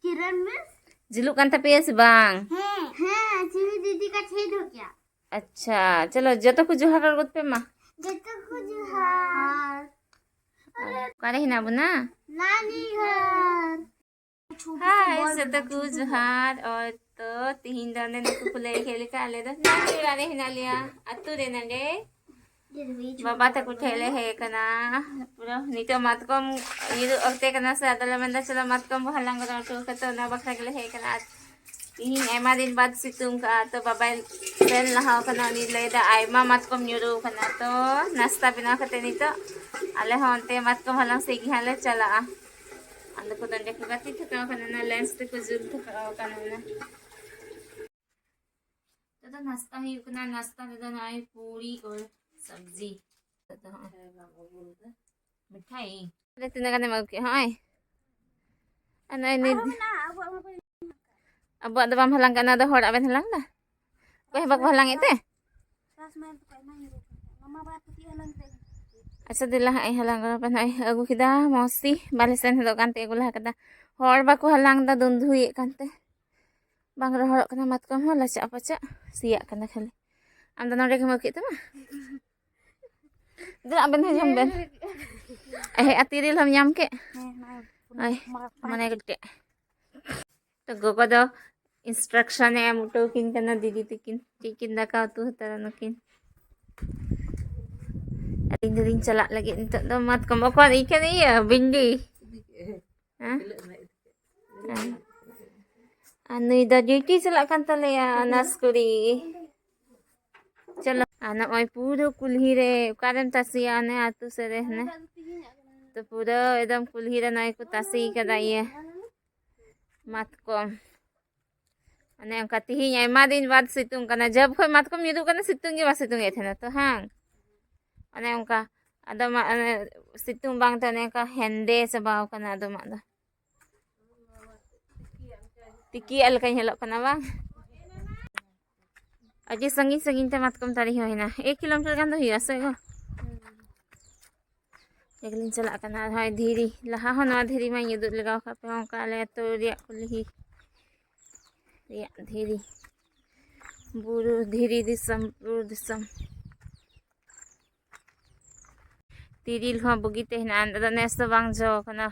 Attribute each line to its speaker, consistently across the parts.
Speaker 1: किरण में
Speaker 2: जिलुक kan tapi ya sebang.
Speaker 1: है चिनी दीदी का छेद हो गया।
Speaker 2: अच्छा चलो जतो को जोहार और पे मा
Speaker 1: जब कुछ हार
Speaker 2: करे हिना बुना
Speaker 1: नानी घर
Speaker 2: हाय जतो को जोहार और तो तिहिन दाने नको कुले खेले का ले दो नानी वाले हिना लिया अतु रे नंगे बाबा तक उठेले है कना पूरा नीतो मतकम ये अक्ते कना से अदला मंदा चला मतकम हलांग तो कतो ना बखरा गेले है कना तिहिन एमा दिन बाद सितुंग का तो बाबा सेल लहाव कना नि लेदा आइमा मतकम न्यूरो कना तो नाश्ता बिना खते नि तो आले होंते मतकम हलांग सेगी हाले चला अंदर को दंडे को गति थका कना ना लेंस ते को जुल थका कना ना तो नाश्ता ही कना नाश्ता में तो ना पूरी और सब्जी मिठाई ले tina ka na mag hay ano ini abo ada bam halang kana do hor aben halang na ko hebak halang ite asa dilah ay halang ka pan ay agu kida mosi balisen do kante gulah kada hor ba ko halang da dundhui kante bang ro hor kana mat kam hala cha apa cha sia kana khali am da nore ka makit ma Dila ben hajam ben. Atiril ham nyam ke. Ay, mana gede. तो गोको दो instruction है मुटो किन करना दीदी तिकिन दका तू तरह नकिन दिन चला लगी तो मत कम को इके नहीं है बिंदी anu ida duty चला kan tale ya naskuri चलो आना ओय पूरा कुल्ही रे कारण तसिया ने आतु से रहने तो पूरा एकदम कुल्ही रे नय को तसी कदा ये matkom ane ang katihi nya ema din बाद सितुंग kana जब खोय matkom युदु kana सितुंग ge सितुंग एथेना तो हां ane उनका अदम सितुंग बांग तने का हेंदे सबाव kana अदम दा तिकी अलका हेलो kana bang aji संगीन te matkom tari hoina 1 kilometre gan do hiya se go एकलिन चला कना हाय धीरी लहा हना धीरी मा युदु लगाव का पे का ले तो रिया कुल्ही रिया धीरी बुरु धीरी दिसम तिरिल हो बगीते हना अंदर नेस तो बांग जो कना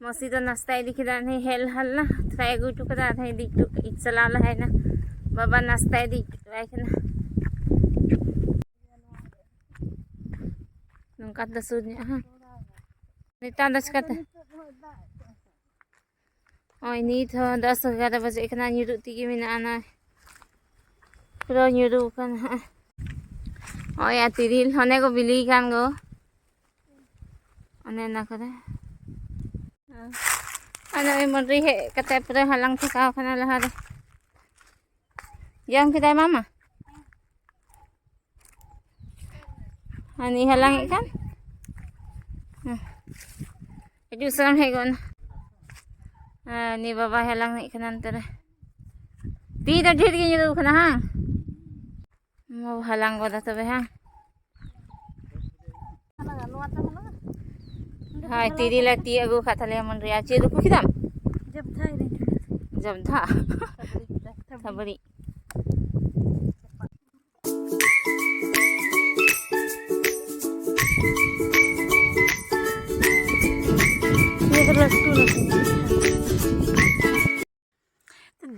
Speaker 2: मसी तो नाश्ता दिखी दा नहीं हेल हल ना ट्राई गु टुक दा थाई दी टुक चला ला है ना बाबा नाश्ता दी ट्राई कना nungkat dasudnya ha ditandas kata oh ini tuh 10-11 baju kena nyuruk tinggi mina ana pro nyuruk kan ha oh ya tiril hone ko bili kan go ane na kare ana e mari he kata pro halang thaka kana lahare yang kita mama ani halang ikan itu serang hegon ni baba halang ikan antara tidak diri nya du kana hang mau halang goda tabe hang hai tiri la ti agu khathale mon ria che du kidam jab tha sabari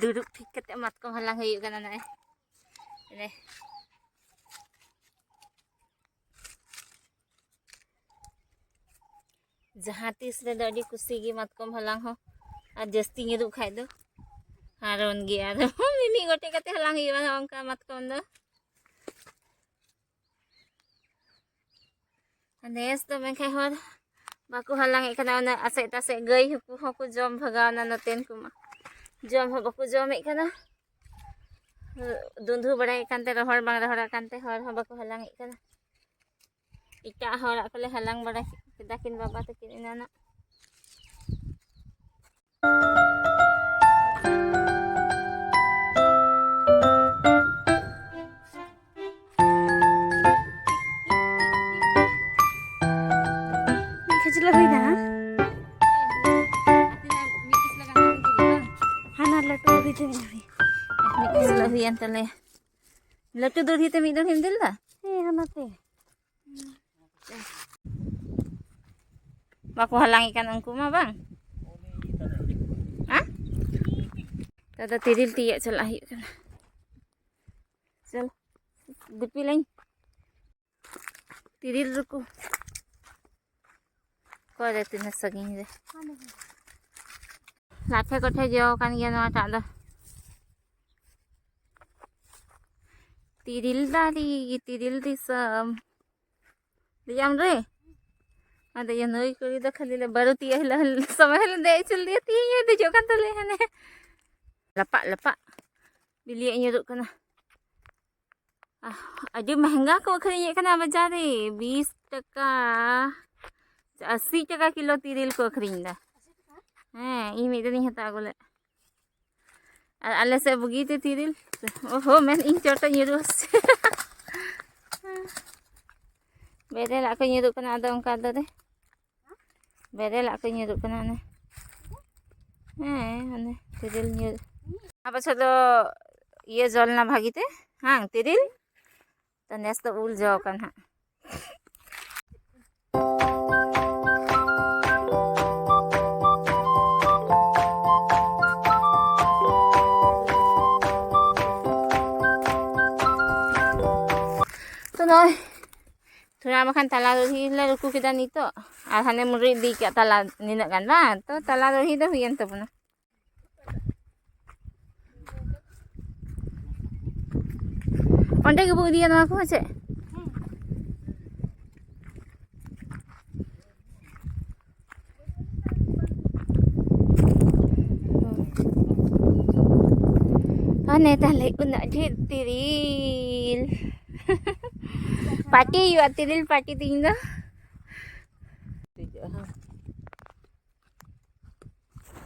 Speaker 2: duduk tiket mat ko halang hayu kana na ini जहाँ तीस रे दड़ी कुसी की मतकम हलांग हो और जस्ती गिरु खाई दो हारोन गया तो मिनी गोटे कते हलांग हिवा अंका मतकम दो नेस तो मैं खाई हर बाकु हलांग एकना ना आसे तासे गई हकु जम भगावना नतेन कुमा जम हो बाकु जम एकना दुंधु बड़ाई कांते रहर बांग रहर कांते हर हो बाकु हलांग एकना इटा हर अकले हलांग बड़ा दाकिन बाबा तकिन इनाना
Speaker 3: ᱪᱮᱞᱟ ᱦᱩᱭᱱᱟ ᱦᱟᱱᱟ ᱞᱟᱹᱴᱩ ᱦᱩᱭ ᱛᱮ
Speaker 2: huyan tale. Latu dur hite mi dur himdil da.
Speaker 3: ᱦᱮᱸ ᱦᱟᱱᱟᱛᱮ
Speaker 2: Baku halang ikan ungku mah bang. Hah? Tada tiril tiyak celah yuk kan. Cel. Dipiling. Tiril ruku. Kau ada tinas saging deh. Latte kote jauh kan gian wa tak dah. Tiril di sam. Diam re. Ada yang noi kuri dah khali le baru tiya hila समय hila deh cel dia tiya deh jo kan tale hane. Lepak. Bili nyuruk kana. Aduh महंगा को खरीदे kana बाजार रे 20 टका 80 टका kilo tiril को खरीदा. Ini mid din hata gole. Ala se begitu tiril. Oh men ing chota nyurus. Beda lah ko nyuruk kana ada ongka ada deh. Beda lah ko nyuruk kana ne. ane tiril nyuruk. Apa sado ये जलना भागीते हाँ तिरिल तो नेस तो उल जाओ kan हाँ तो नोय थोड़ा makan tala rohi la ruku kita nito alhane murid di ka tala nina kan ba to tala rohi do huyan to puna onde ke bu dia nama aku aja aneh tali una tiril party yuk tiril party tinggal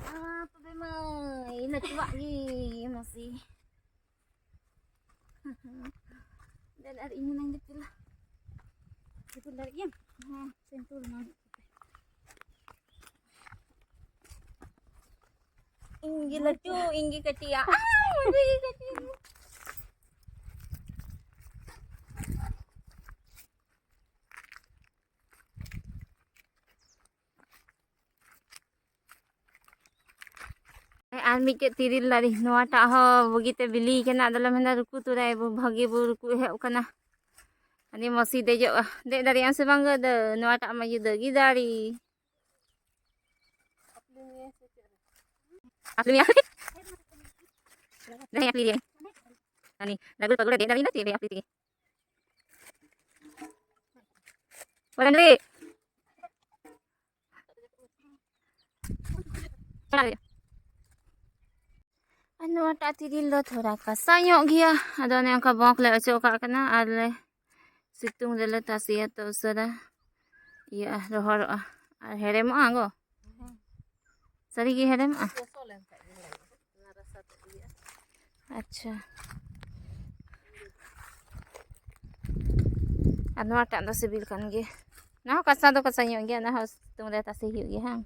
Speaker 2: apa memang ini tua ni masih dan hari ini nang dipil lah
Speaker 3: itu lari yan sentul nang
Speaker 2: inggi lucu inggi kecil inggi kecil आदमी के tiril lari noa ta ho bogite bili kena dalam henda ruku tu dai bhagi bu ruku he kana ani mosi de jo de dari an sebang de noa ta ma yude gi dari asli ni dari apli dia ani lagu pagoda de dari nanti apli ti orang deh anu tak tiril do thoda kasar nyok gya ada ne angka bong le ocho ka kana ale situng de le tasia to usara iya rohor ar herem ango sari gi herem acha anu tak do sibil kan ge nah kasar do kasar nyok gya nah situng de tasi hiu gi hang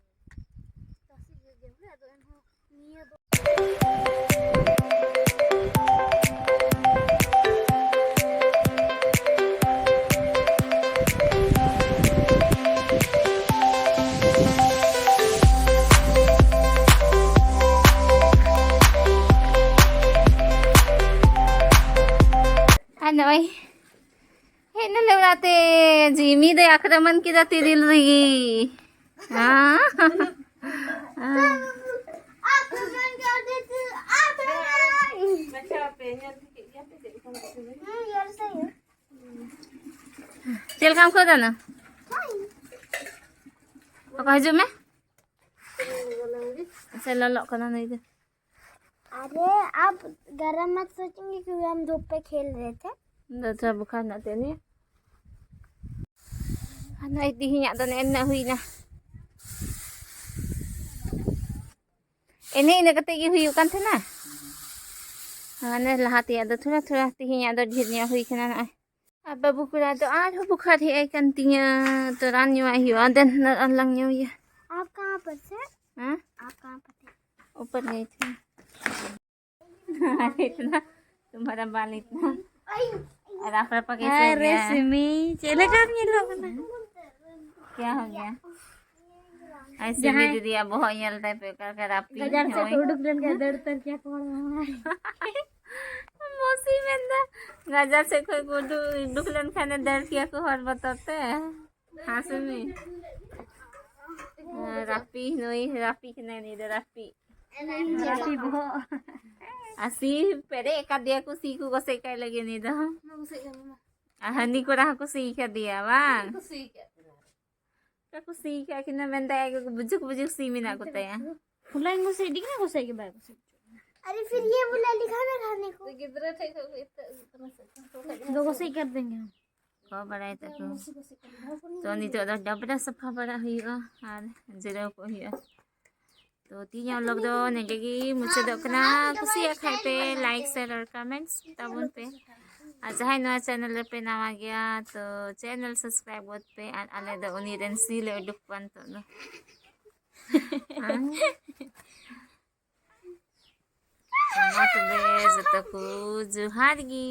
Speaker 2: Anoy हे न लवराते Jimmy दे आक्रमण किदा tiril rigi Cil kamu ke sana? Apa hajum में? Saya lolok ke sana itu.
Speaker 1: अरे आप गरम मत सोचेंगे क्योंकि हम धूप पे खेल रहे थे
Speaker 2: Dah bukan nak ni. Anak itu hinyak tu nak hui na. Ini nak kata hui kan tu na. Anak lah hati ada tu lah tu hinyak ada dihnya hui kena na. Aba bukura to ano bukat hi ay kantinya to ranyo ay hiyo dan lang nyo ya.
Speaker 1: आप कहाँ पर से?
Speaker 2: Ha?
Speaker 1: आप कहाँ पर थे?
Speaker 2: ऊपर गई थी। इतना तुम्हारा बाल इतना और आप पर कैसे हो गया?
Speaker 3: Resmi. Cile kan nyelok na.
Speaker 2: क्या हो गया? ऐसे भी दीदी अब बहुत यलता है पेकर कर आप P
Speaker 3: Gajar se uduk dan gadar terkia keluar.
Speaker 2: मौसी में ना गाजर से कोई को दुखलन खाने दर्द किया को हर बताते हैं हाँसे में रापी नोई रापी के नहीं दे रापी
Speaker 3: Rapi boho.
Speaker 2: असी पहले एक दिया को सीखू को से कर लगे नहीं दो हनी को रहा को सीख दिया वाह को सीख कि ना मैं बुजुक बुजुक सी में ना को तया
Speaker 3: Mulai ngusai dik na ngusai ke bagus.
Speaker 1: अरे फिर ये बोला लिखा ना खाने को।
Speaker 3: दो ngusai कर देंगे हम.
Speaker 2: को बड़ा है तक तो नहीं तो डबरा सफा बड़ा हुआ और जरा को हुआ तो तीन लोग दो नेगेगी मुझसे दो कना कुछ या खाए पे लाइक शेयर और कमेंट्स तब उन पे आज है नया चैनल पे नाम आ गया तो चैनल सब्सक्राइब होत पे और अलग दो उन्हीं दिन सीले दुखपन तो नो मत बेज तक जुहारगी